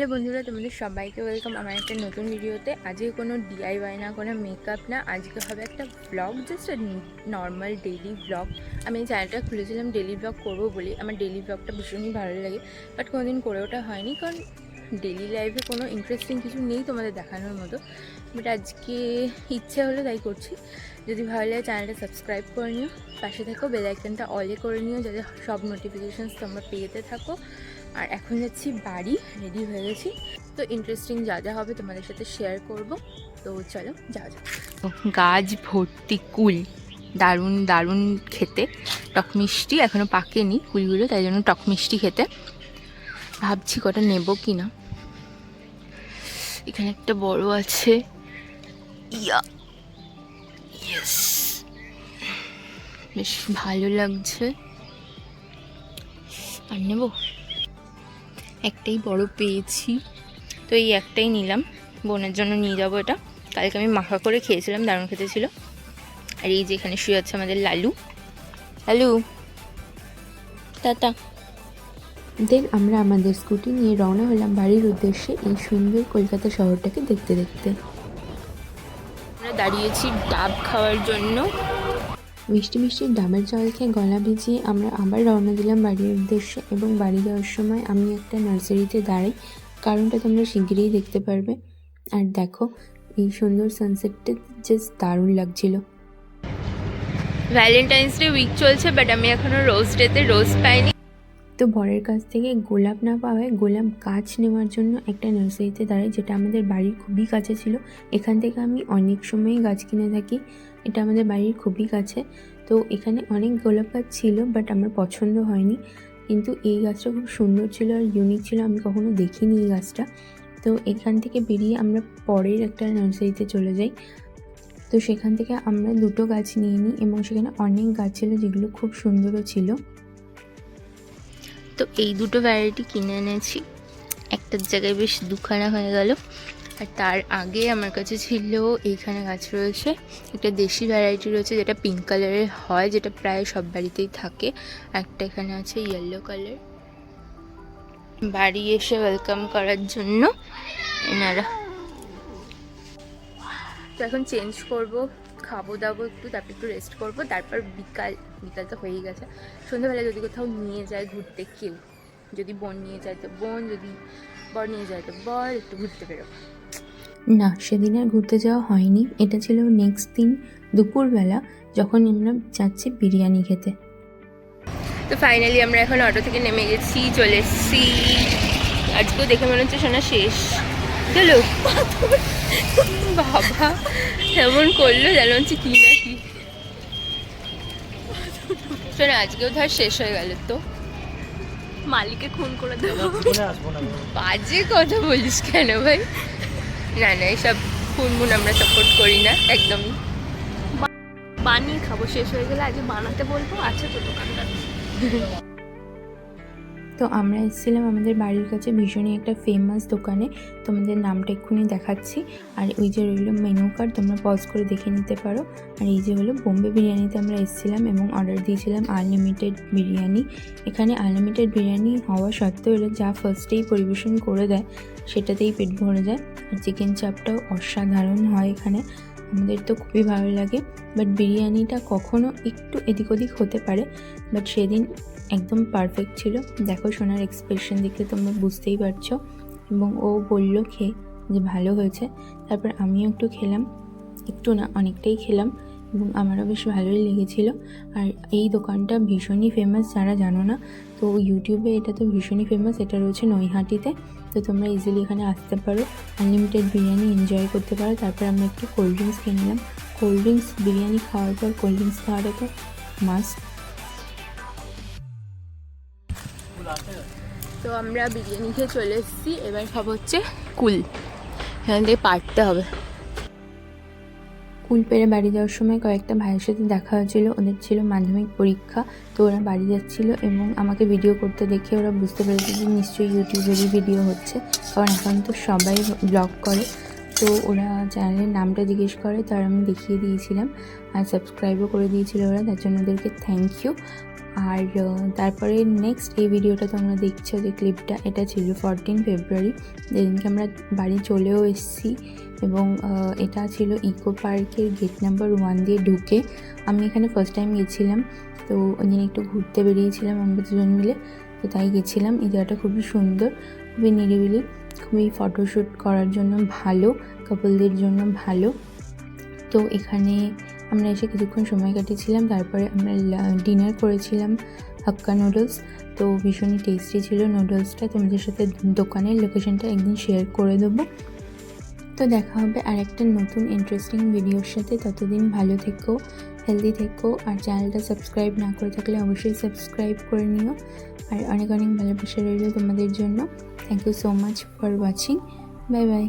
Hello বন্ধুরা, তোমাদের সবাইকে ওয়েলকাম আমার একটা নতুন ভিডিওতে। আজকে কোনো ডিআইওয়াই না, কোনো মেকআপ না, আজকে হবে একটা blog, just normal daily blog. আমি এই চ্যানেলটা খুলেছিলাম ডেইলি ব্লগ করবো বলি। আমার ডেইলি ব্লগটা ভীষণই ভালো লাগে, বাট কোনোদিন করে ওটা হয়নি, কারণ ডেইলি লাইফে কোনো ইন্টারেস্টিং কিছু নেই তোমাদের দেখানোর মতো। বাট আজকে ইচ্ছে হলো তাই করছি। যদি ভালো লাগে চ্যানেলটা সাবস্ক্রাইব করে নিও, পাশে থাকো, বেল আইকনটা অলে করে নিও যাতে সব নোটিফিকেশানস তোমরা পেতে থাকো। আর এখন যাচ্ছি বাড়ি, রেডি হয়ে গেছি, তো ইন্টারেস্টিং যা যা হবে তোমাদের সাথে শেয়ার করব। তো চলো যাওয়া যাক। গাছ ভর্তি কুল, দারুণ দারুণ খেতে, টক মিষ্টি, এখনও পাকেনি কুলগুলো, তাই জন্য টক মিষ্টি খেতে ভাবছি কটা নেব কি না। এখানে একটা বড় আছে, ইয়েস, বেশ ভালো লাগছে। আর নেব, একটাই বড় পেয়েছি, তো এই একটাই নিলাম, বোনের জন্য নিয়ে যাবো এটা। কালকে আমি মাখা করে খেয়েছিলাম, দারুণ খেতে ছিল। আর এই যে এখানে শুয়ে আছে আমাদের লালু। লালু টাটা। দেন আমরা আমাদের স্কুটি নিয়ে রওনা হলাম বাড়ির উদ্দেশ্যে, এই সুন্দর কলকাতা শহরটাকে দেখতে দেখতে। আমরা দাঁড়িয়েছি ডাব খাওয়ার জন্য। মিষ্টি মিষ্টি ডাবের জল খেয়ে গলা ভিজিয়ে আমরা আবার রওনা দিলাম বাড়ির উদ্দেশ্যে। এবং বাড়ি যাওয়ার সময় আমি একটা নার্সারিতে দাঁড়াই, কারণটা তোমরা শিগগিরই দেখতে পারবে। আর দেখো, এই সুন্দর সানসেটটা জাস্ট দারুণ লাগছিল। ভ্যালেন্টাইন্স ডে উইক চলছে, বাট আমি এখনো রোজ ডেতে রোজ পাইনি। তো বরের কাছ থেকে গোলাপ না পাওয়ায় গোলাপ গাছ নেওয়ার জন্য একটা নার্সারিতে দাঁড়াই, যেটা আমাদের বাড়ির খুবই কাছে ছিল। এখান থেকে আমি অনেক সময়ই গাছ কিনে থাকি, এটা আমাদের বাড়ির খুবই কাছে। তো এখানে অনেক গোলাপ গাছ ছিল, বাট আমার পছন্দ হয়নি। কিন্তু এই গাছটা খুব সুন্দর ছিল আর ইউনিক ছিল, আমি কখনো দেখিনি এই গাছটা। তো এখান থেকে বেরিয়ে আমরা পরের একটা নার্সারিতে চলে যাই। তো সেখান থেকে আমরা দুটো গাছ নিয়ে নিই এবং সেখানে অনেক গাছ ছিল যেগুলো খুব সুন্দরও ছিল। তো এই দুটো ভ্যারাইটি কিনে এনেছি, একটার জায়গায় বেশ দুখানা হয়ে গেল। আর তার আগে আমার কাছে ছিল, এইখানে গাছ রয়েছে, একটা দেশি ভ্যারাইটি রয়েছে যেটা পিঙ্ক কালারের হয়, যেটা প্রায় সব বাড়িতেই থাকে। একটা এখানে আছে ইয়েলো কালার। বাড়ি এসে ওয়েলকাম করার জন্য এনারা। তো এখন চেঞ্জ করব, খাবো দাবো একটু, তারপর একটু রেস্ট করবো, তারপর বিকাল তো হয়েই গেছে। সন্ধ্যাবেলা যদি কোথাও নিয়ে যায় ঘুরতে কেউ, যদি বোন নিয়ে যায় তো বোন, যদি বর নিয়ে যায় তো বর, একটু ঘুরতে বেরোবো। না, সেদিন আর ঘুরতে যাওয়া হয়নি। এটা ছিল নেক্সট দিন দুপুরবেলা, যখন আমরা যাচ্ছি বিরিয়ানি খেতে। তো ফাইনালি আমরা এখন অটো থেকে নেমে গেছি, চলে এসেছি। আজকেও দেখে মনে হচ্ছে শোনা শেষ। চলো বাবা এমন করলো যেন হচ্ছে কি না কি। শোনা আজকেও ধর শেষ হয়ে গেল, তো মালিকে খুন করে দেবো। বাজে কথা বলিস কেন ভাই? না না, এইসব খুনমুন আমরা সাপোর্ট করি না একদমই। বানিয়ে খাবো, শেষ হয়ে গেলে আজকে বানাতে বলবো, আছে তো দোকানদার। তো আমরা এসেছিলাম আমাদের বাড়ির কাছে ভীষণই একটা ফেমাস দোকানে, তোমাদের নামটা এক্ষুনি দেখাচ্ছি। আর ওই যে রইল মেনু কার্ড, তোমরা পজ করে দেখে নিতে পারো। আর এই যে হলো বোম্বে বিরিয়ানিতে আমরা এসেছিলাম এবং অর্ডার দিয়েছিলাম আনলিমিটেড বিরিয়ানি। এখানে আনলিমিটেড বিরিয়ানি হওয়া সত্ত্বেও এরা যা ফার্স্টেই পরিবেশন করে দেয় সেটাতেই পেট ভরে যায়। আর চিকেন চাপটাও অসাধারণ হয় এখানে, আমাদের তো খুবই ভালো লাগে। বাট বিরিয়ানিটা কখনো একটু এদিক ওদিক হতে পারে, বাট সেদিন একদম পারফেক্ট ছিল। দেখো সোনার এক্সপ্রেশন দেখলে তোমরা বুঝতেই পারছো। এবং ও বললো খেয়ে যে ভালো হয়েছে। তারপর আমিও একটু খেলাম, একটু না অনেকটাই খেলাম, এবং আমারও বেশ ভালোই লেগেছিলো। আর এই দোকানটা ভীষণই ফেমাস, যারা জানো না তো ইউটিউবে এটা তো ভীষণই ফেমাস। এটা রয়েছে নৈহাটিতে, তো তোমরা ইজিলি এখানে আসতে পারো, আনলিমিটেড বিরিয়ানি এনজয় করতে পারো। তারপর আমরা একটু কোল্ড ড্রিঙ্কস কিনে নিলাম। কোল্ড ড্রিঙ্কস, বিরিয়ানি খাওয়ার পর কোল্ড ড্রিঙ্কস খাওয়াটা তো মাস্ট। তো আমরা বিরিয়ানি খেয়ে চলে এসেছি, এবার খাবো হচ্ছে কুল, এখান থেকে পারতে হবে। কুল পেরে বাড়ি যাওয়ার সময় কয়েকটা ভাইয়ের সাথে দেখা হয়েছিল, ওদের ছিল মাধ্যমিক পরীক্ষা, তো ওরা বাড়ি যাচ্ছিলো এবং আমাকে ভিডিও করতে দেখে ওরা বুঝতে পেরেছে যে নিশ্চয়ই ইউটিউবেরই ভিডিও হচ্ছে, কারণ এখন তো সবাই ব্লগ করে। তো ওরা চ্যানেলের নামটা জিজ্ঞেস করে, তার আমি দেখিয়ে দিয়েছিলাম আর সাবস্ক্রাইবও করে দিয়েছিল ওরা, তার জন্য ওদেরকে থ্যাংক ইউ। আর তারপরে নেক্সট এই ভিডিওটা তোমরা দেখছো যে ক্লিপটা, এটা ছিল 14 ফেব্রুয়ারি, যেদিনকে আমরা বাড়ি চলেও এসেছি। এবং এটা ছিল ইকো পার্কের গেট নাম্বার 1 দিয়ে ঢুকে। আমি এখানে ফার্স্ট টাইম গেছিলাম, তো ওই দিন একটু ঘুরতে বেরিয়েছিলাম আমরা দুজন মিলে, তো তাই গেছিলাম। এই জায়গাটা খুবই সুন্দর, খুবই নিরিবিলি, খুবই ফটোশ্যুট করার জন্য ভালো, কাপলদের জন্য ভালো। তো এখানে আমরা এসে কিছুক্ষণ সময় কাটিয়েছিলাম, তারপরে আমরা ডিনার করেছিলাম হাক্কা নুডলস। তো ভীষণই টেস্টি ছিল নুডলসটা। তোমাদের সাথে দোকানের লোকেশনটা একদিন শেয়ার করে দেবো। তো দেখা হবে আর একটা নতুন ইন্টারেস্টিং ভিডিওর সাথে। ততদিন ভালো থেকো, হেলদি থেকো, আর চ্যানেলটা সাবস্ক্রাইব না করে থাকলে অবশ্যই সাবস্ক্রাইব করে নিও। আর অনেক অনেক ভালোবাসা রইল তোমাদের জন্য। Thank you so much for watching. Bye by.